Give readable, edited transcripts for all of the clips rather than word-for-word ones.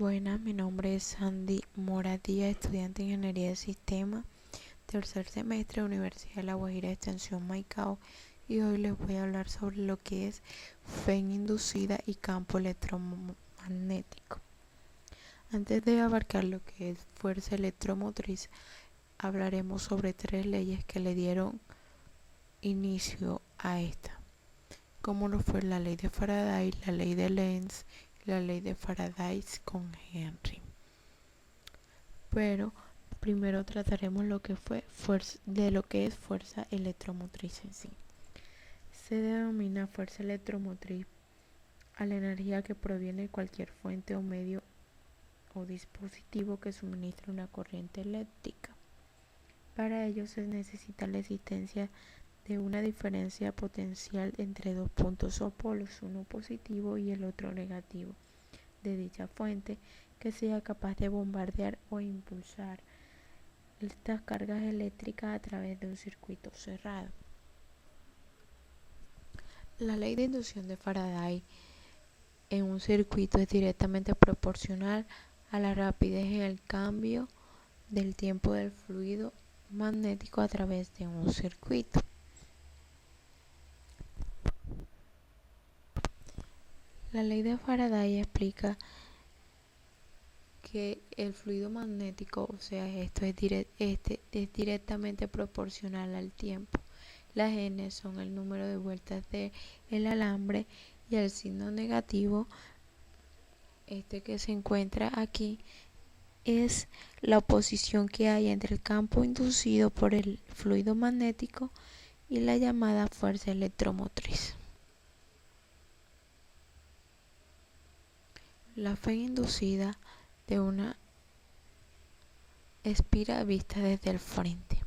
Buenas, mi nombre es Sandy Moradía, estudiante de Ingeniería de Sistemas, tercer semestre, Universidad de La Guajira, Extensión Maicao, y hoy les voy a hablar sobre lo que es FEN inducida y campo electromagnético. Antes de abarcar lo que es fuerza electromotriz, hablaremos sobre tres leyes que le dieron inicio a esta, como lo fue la ley de Faraday, la ley de Lenz y la ley de Faraday con Henry. Pero primero trataremos lo que es fuerza electromotriz en sí. Se denomina fuerza electromotriz a la energía que proviene de cualquier fuente o medio o dispositivo que suministre una corriente eléctrica. Para ello se necesita la existencia de una diferencia potencial entre dos puntos o polos, uno positivo y el otro negativo, de dicha fuente, que sea capaz de bombardear o impulsar estas cargas eléctricas a través de un circuito cerrado. La ley de inducción de Faraday en un circuito es directamente proporcional a la rapidez en el cambio del tiempo del fluido magnético a través de un circuito. La ley de Faraday explica que el fluido magnético, o sea, esto es directamente proporcional al tiempo. Las n son el número de vueltas del alambre y el signo negativo, que se encuentra aquí, es la oposición que hay entre el campo inducido por el fluido magnético y la llamada fuerza electromotriz. La FEN inducida de una espira vista desde el frente.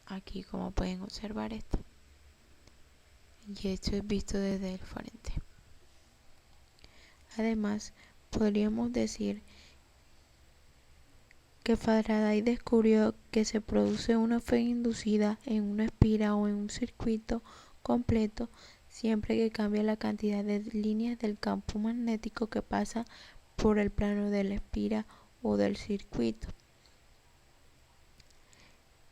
Aquí, como pueden observar, esto. Y esto es visto desde el frente. Además, podríamos decir que Faraday descubrió que se produce una FEN inducida en una espira o en un circuito completo siempre que cambia la cantidad de líneas del campo magnético que pasa por el plano de la espira o del circuito,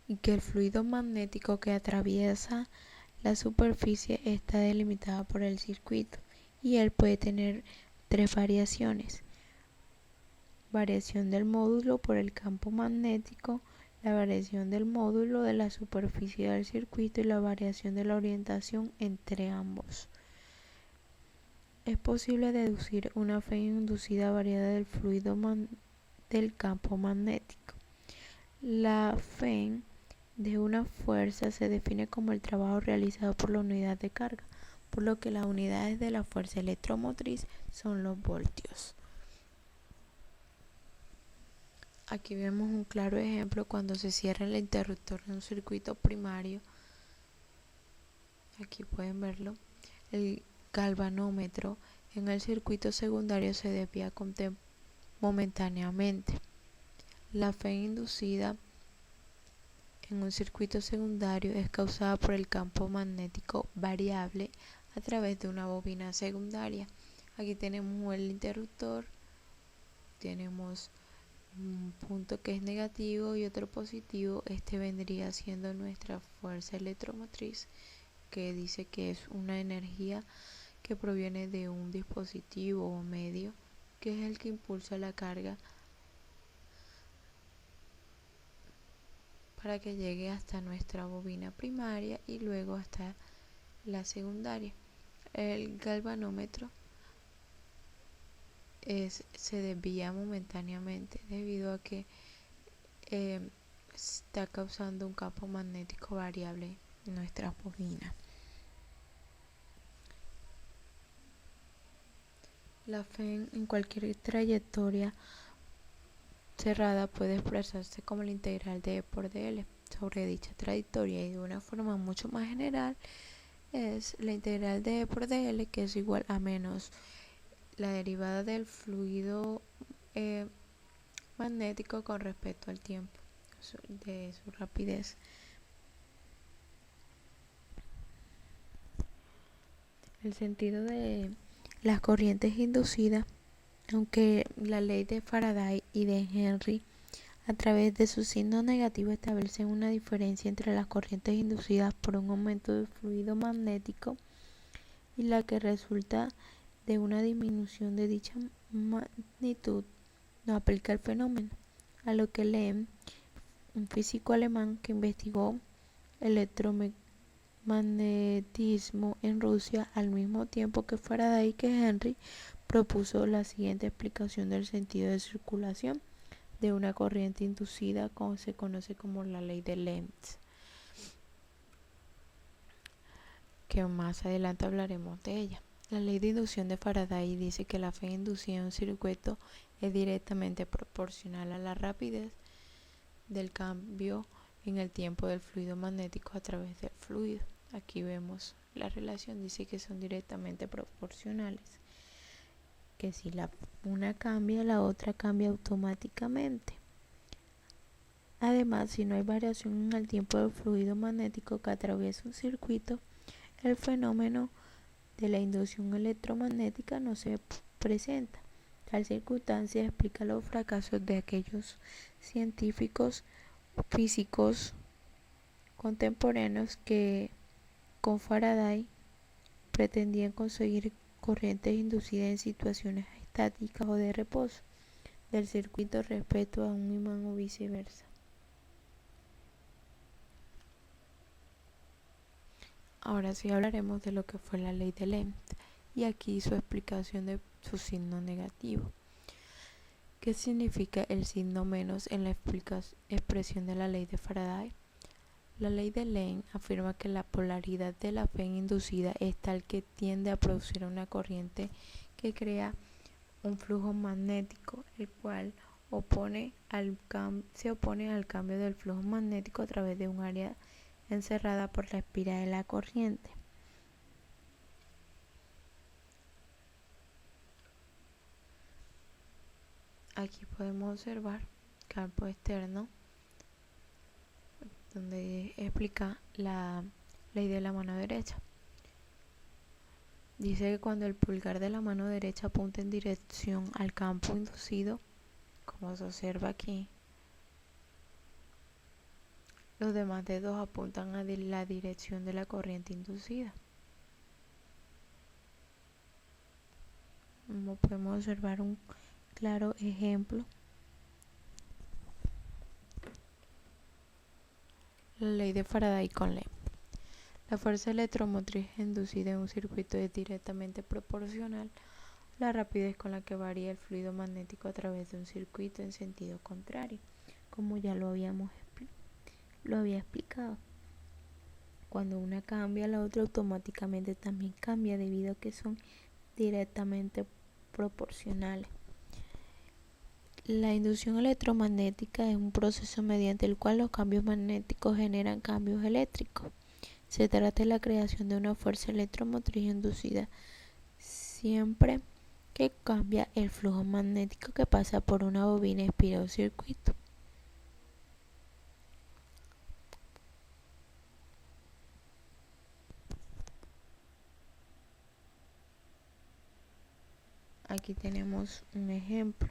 y que el fluido magnético que atraviesa la superficie está delimitada por el circuito, y él puede tener tres variaciones: variación del módulo por el campo magnético, la variación del módulo de la superficie del circuito y la variación de la orientación entre ambos. Es posible deducir una FEN inducida variada del fluido del campo magnético. La FEN de una fuerza se define como el trabajo realizado por la unidad de carga, por lo que las unidades de la fuerza electromotriz son los voltios. Aquí vemos un claro ejemplo cuando se cierra el interruptor de un circuito primario. Aquí pueden verlo. El galvanómetro en el circuito secundario se desvía momentáneamente. La FEN inducida en un circuito secundario es causada por el campo magnético variable a través de una bobina secundaria. Aquí tenemos el interruptor, tenemos un punto que es negativo y otro positivo. Este vendría siendo nuestra fuerza electromotriz, que dice que es una energía que proviene de un dispositivo o medio, que es el que impulsa la carga para que llegue hasta nuestra bobina primaria y luego hasta la secundaria. El galvanómetro se desvía momentáneamente debido a que está causando un campo magnético variable en nuestras bobinas. La FEN en cualquier trayectoria cerrada puede expresarse como la integral de E por dl sobre dicha trayectoria, y de una forma mucho más general es la integral de E por dl, que es igual a menos la derivada del fluido magnético con respecto al tiempo de su rapidez. El sentido de las corrientes inducidas Aunque la ley de Faraday y de Henry, a través de su signo negativo, establecen una diferencia entre las corrientes inducidas por un aumento del fluido magnético y la que resulta de una disminución de dicha magnitud, no aplica el fenómeno, a lo que Lem, un físico alemán que investigó electromagnetismo en Rusia al mismo tiempo que Faraday y que Henry, propuso la siguiente explicación del sentido de circulación de una corriente inducida, como se conoce como la ley de Lenz, que más adelante hablaremos de ella. La ley de inducción de Faraday dice que la fe inducida en un circuito es directamente proporcional a la rapidez del cambio en el tiempo del fluido magnético a través del fluido. Aquí vemos la relación, dice que son directamente proporcionales, que si una cambia, la otra cambia automáticamente. Además, si no hay variación en el tiempo del fluido magnético que atraviesa un circuito, el fenómeno de la inducción electromagnética no se presenta. Tal circunstancia explica los fracasos de aquellos científicos físicos contemporáneos que, con Faraday, pretendían conseguir corrientes inducidas en situaciones estáticas o de reposo del circuito respecto a un imán o viceversa. Ahora sí hablaremos de lo que fue la ley de Lenz y aquí su explicación de su signo negativo. ¿Qué significa el signo menos en la expresión de la ley de Faraday? La ley de Lenz afirma que la polaridad de la fe inducida es tal que tiende a producir una corriente que crea un flujo magnético, el cual se opone al cambio del flujo magnético a través de un área encerrada por la espiral de la corriente. Aquí podemos observar campo externo, donde explica la ley de la mano derecha. Dice que cuando el pulgar de la mano derecha apunta en dirección al campo inducido, como se observa aquí, los demás dedos apuntan a la dirección de la corriente inducida. Como podemos observar un claro ejemplo, la ley de Faraday con Lenz. La fuerza electromotriz inducida en un circuito es directamente proporcional a la rapidez con la que varía el fluido magnético a través de un circuito en sentido contrario, como ya lo había explicado. Cuando una cambia, la otra automáticamente también cambia debido a que son directamente proporcionales. La inducción electromagnética es un proceso mediante el cual los cambios magnéticos generan cambios eléctricos. Se trata de la creación de una fuerza electromotriz inducida siempre que cambia el flujo magnético que pasa por una bobina espiral o circuito. Aquí tenemos un ejemplo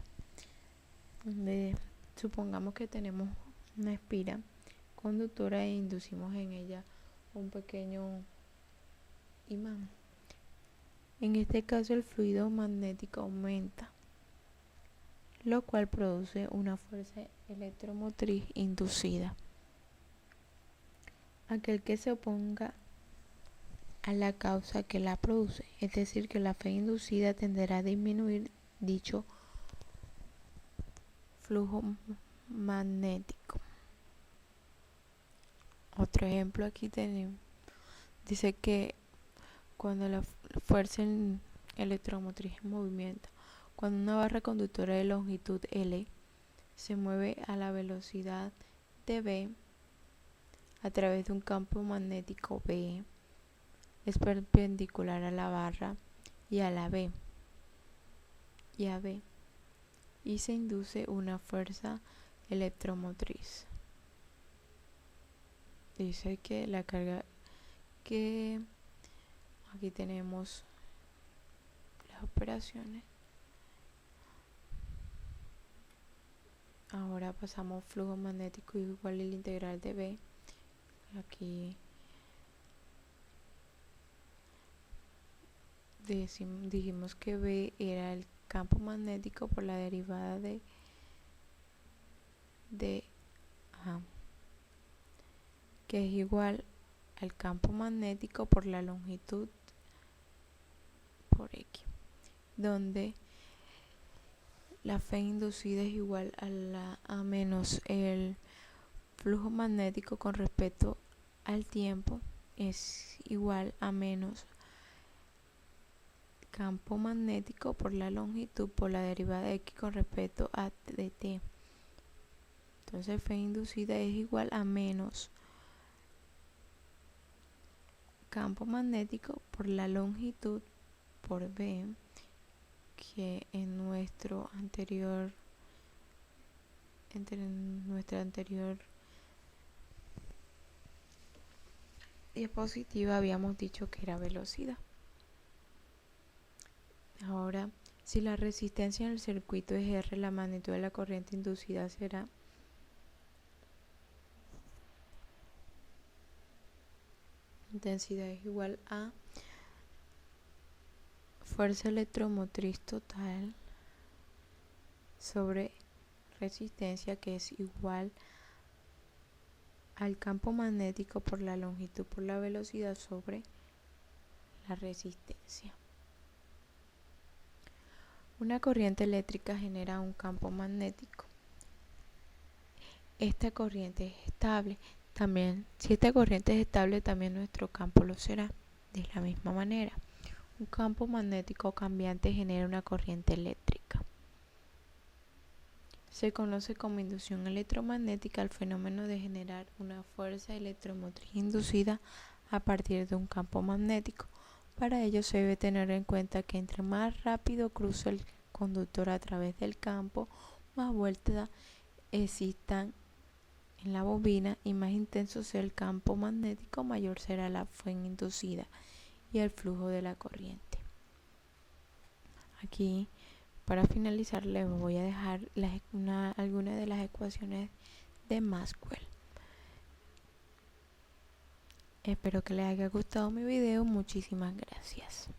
donde supongamos que tenemos una espira conductora e inducimos en ella un pequeño imán. En este caso el fluido magnético aumenta, lo cual produce una fuerza electromotriz inducida. Aquel que se oponga a la causa que la produce, es decir, que la fe inducida tenderá a disminuir dicho flujo magnético. Otro ejemplo aquí tenemos, dice que cuando la fuerza electromotriz en movimiento, cuando una barra conductora de longitud L se mueve a la velocidad de v a través de un campo magnético B, es perpendicular a la barra y a la B y se induce una fuerza electromotriz. Dice que la carga que aquí tenemos las operaciones Ahora pasamos flujo magnético igual al integral de B. Aquí dijimos que B era el campo magnético por la derivada que es igual al campo magnético por la longitud por X, donde la F inducida es igual a menos el flujo magnético con respecto al tiempo es igual a menos campo magnético por la longitud por la derivada de X con respecto a t. Entonces F inducida es igual a menos campo magnético por la longitud por B, que en nuestra anterior diapositiva habíamos dicho que era velocidad. Ahora, si la resistencia en el circuito es R, la magnitud de la corriente inducida será intensidad es igual a fuerza electromotriz total sobre resistencia, que es igual al campo magnético por la longitud por la velocidad sobre la resistencia. Una corriente eléctrica genera un campo magnético. Esta corriente es estable. También, si esta corriente es estable, también nuestro campo lo será. De la misma manera, un campo magnético cambiante genera una corriente eléctrica. Se conoce como inducción electromagnética el fenómeno de generar una fuerza electromotriz inducida a partir de un campo magnético. Para ello se debe tener en cuenta que entre más rápido cruza el conductor a través del campo, más vueltas existan en la bobina y más intenso sea el campo magnético, mayor será la fuerza inducida y el flujo de la corriente. Aquí, para finalizar, les voy a dejar algunas de las ecuaciones de Maxwell. Espero que les haya gustado mi video. Muchísimas gracias.